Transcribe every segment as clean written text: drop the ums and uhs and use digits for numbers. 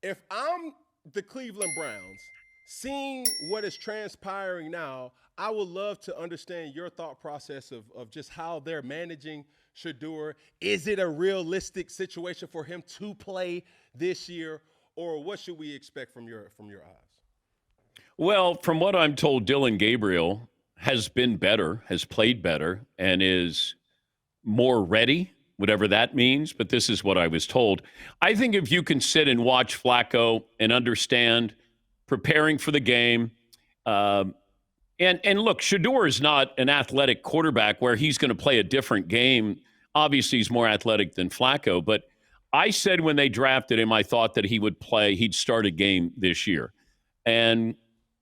if I'm the Cleveland Browns, seeing what is transpiring now, I would love to understand your thought process of just how they're managing Shadur. Is it a realistic situation for him to play this year, or what should we expect from your eyes? Well, from what I'm told, Dylan Gabriel has been better, has played better, and is more ready, whatever that means. But this is what I was told. I think if you can sit and watch Flacco and understand preparing for the game, um, and look, Shedeur is not an athletic quarterback where he's going to play a different game. Obviously, he's more athletic than Flacco. But I said when they drafted him, I thought that he'd start a game this year. And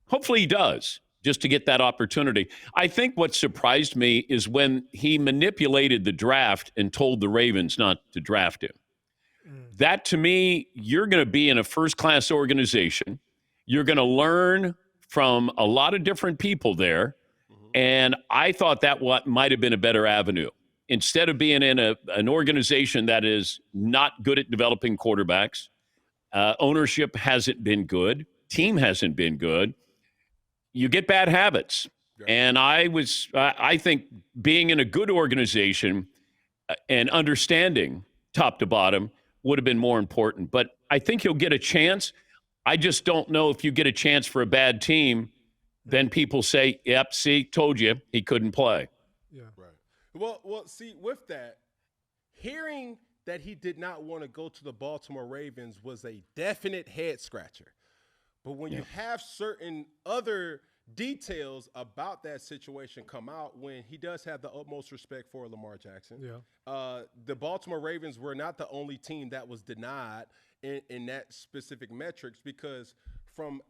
hopefully he does, just to get that opportunity. I think what surprised me is when he manipulated the draft and told the Ravens not to draft him. That to me, you're going to be in a first class organization. You're going to learn from a lot of different people there. And I thought that what might have been a better avenue. Instead of being in an organization that is not good at developing quarterbacks, ownership hasn't been good, team hasn't been good, you get bad habits. Yeah. And I think being in a good organization and understanding top to bottom would have been more important. But I think he'll get a chance. I just don't know if you get a chance for a bad team, then people say, yep, see, told you he couldn't play. Yeah. Right. Well, see, with that, hearing that he did not want to go to the Baltimore Ravens was a definite head scratcher. But when you have certain other details about that situation come out, when he does have the utmost respect for Lamar Jackson, the Baltimore Ravens were not the only team that was denied in that specific metrics, because from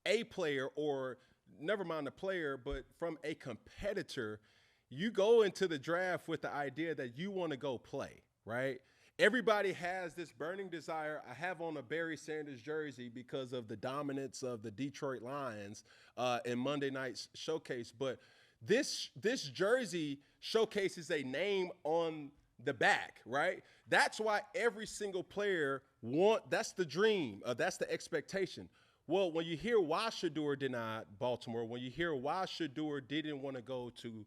a player, or never mind the player, but from a competitor, you go into the draft with the idea that you want to go play, right? Everybody has this burning desire. I have on a Barry Sanders jersey because of the dominance of the Detroit Lions in Monday night's showcase. But this jersey showcases a name on the back, right? That's why every single player that's the dream. That's the expectation. Well, when you hear why Shadur denied Baltimore, when you hear why Shadur didn't want to go to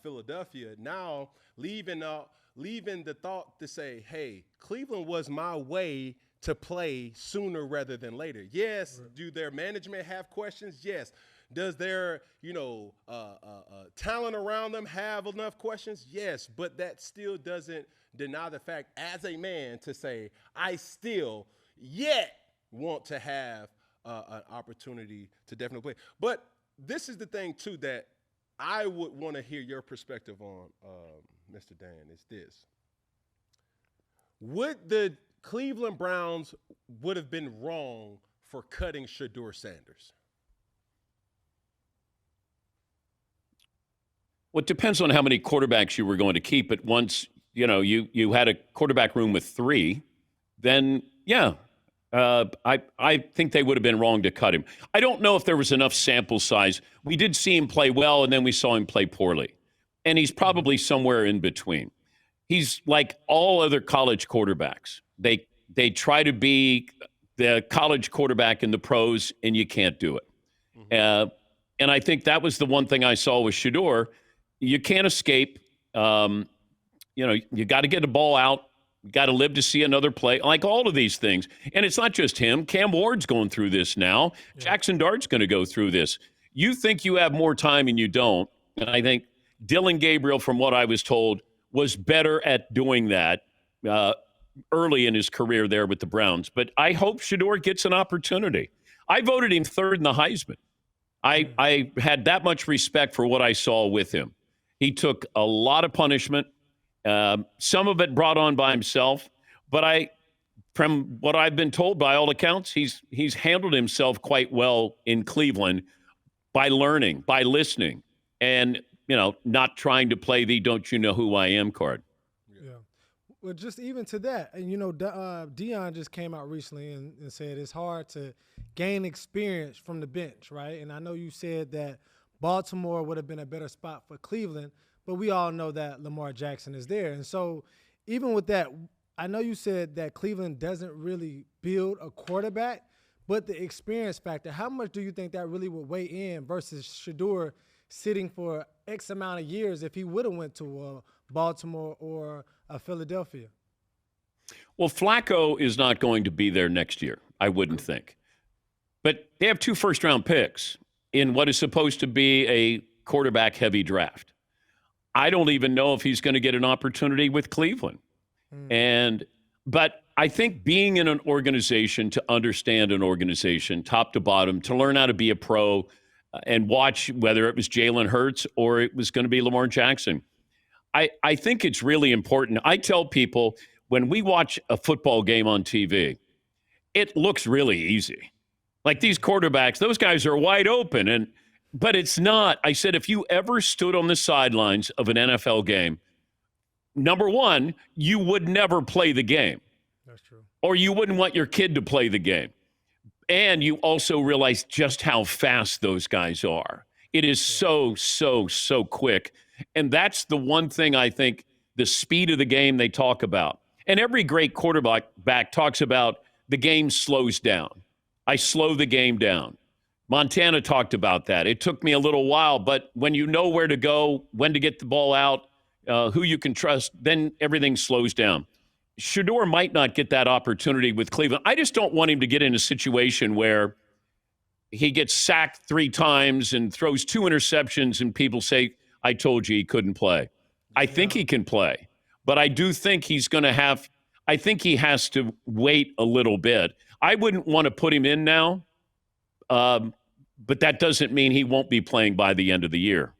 Philadelphia, now leaving the thought to say, hey, Cleveland was my way to play sooner rather than later. Yes. Right. Do their management have questions? Yes. Does their, talent around them have enough questions? Yes. But that still doesn't deny the fact, as a man, to say, I still yet want to have an opportunity to definitely play. But this is the thing, too, that I would want to hear your perspective on, Mr. Dan, is this. Would the Cleveland Browns would have been wrong for cutting Shedeur Sanders? Well, it depends on how many quarterbacks you were going to keep. But once, you had a quarterback room with three, then, I think they would have been wrong to cut him. I don't know if there was enough sample size. We did see him play well, and then we saw him play poorly. And he's probably somewhere in between. He's like all other college quarterbacks. They try to be the college quarterback in the pros, and you can't do it. And I think that was the one thing I saw with Shadur. You can't escape. You got to get the ball out. You got to live to see another play, like all of these things. And it's not just him. Cam Ward's going through this now. Yeah. Jackson Dart's going to go through this. You think you have more time, and you don't. And I think Dylan Gabriel, from what I was told, was better at doing that early in his career there with the Browns. But I hope Shadur gets an opportunity. I voted him third in the Heisman. I had that much respect for what I saw with him. He took a lot of punishment, some of it brought on by himself. But from what I've been told, by all accounts, he's handled himself quite well in Cleveland by learning, by listening, and not trying to play the "don't you know who I am" card. Yeah. Well, just even to that, and Deion just came out recently and said it's hard to gain experience from the bench, right? And I know you said that Baltimore would have been a better spot for Cleveland, but we all know that Lamar Jackson is there. And so even with that, I know you said that Cleveland doesn't really build a quarterback, but the experience factor, how much do you think that really would weigh in versus Shadur sitting for X amount of years if he would have went to Baltimore or Philadelphia? Well, Flacco is not going to be there next year, I wouldn't think. But they have 2 first-round picks in what is supposed to be a quarterback-heavy draft. I don't even know if he's going to get an opportunity with Cleveland. But I think being in an organization, to understand an organization top to bottom, to learn how to be a pro and watch whether it was Jalen Hurts or it was going to be Lamar Jackson. I think it's really important. I tell people when we watch a football game on TV, it looks really easy. Like these quarterbacks, those guys are wide open. But it's not. I said, if you ever stood on the sidelines of an NFL game, number one, you would never play the game. That's true. Or you wouldn't want your kid to play the game. And you also realize just how fast those guys are. It is so quick. And that's the one thing I think, the speed of the game they talk about. And every great quarterback talks about the game slows down. I slow the game down. Montana talked about that. It took me a little while, but when you know where to go, when to get the ball out, who you can trust, then everything slows down. Shedeur might not get that opportunity with Cleveland. I just don't want him to get in a situation where he gets sacked 3 times and throws 2 interceptions and people say, I told you he couldn't play. I think he can play, but I do think he has to wait a little bit. I wouldn't want to put him in now, but that doesn't mean he won't be playing by the end of the year.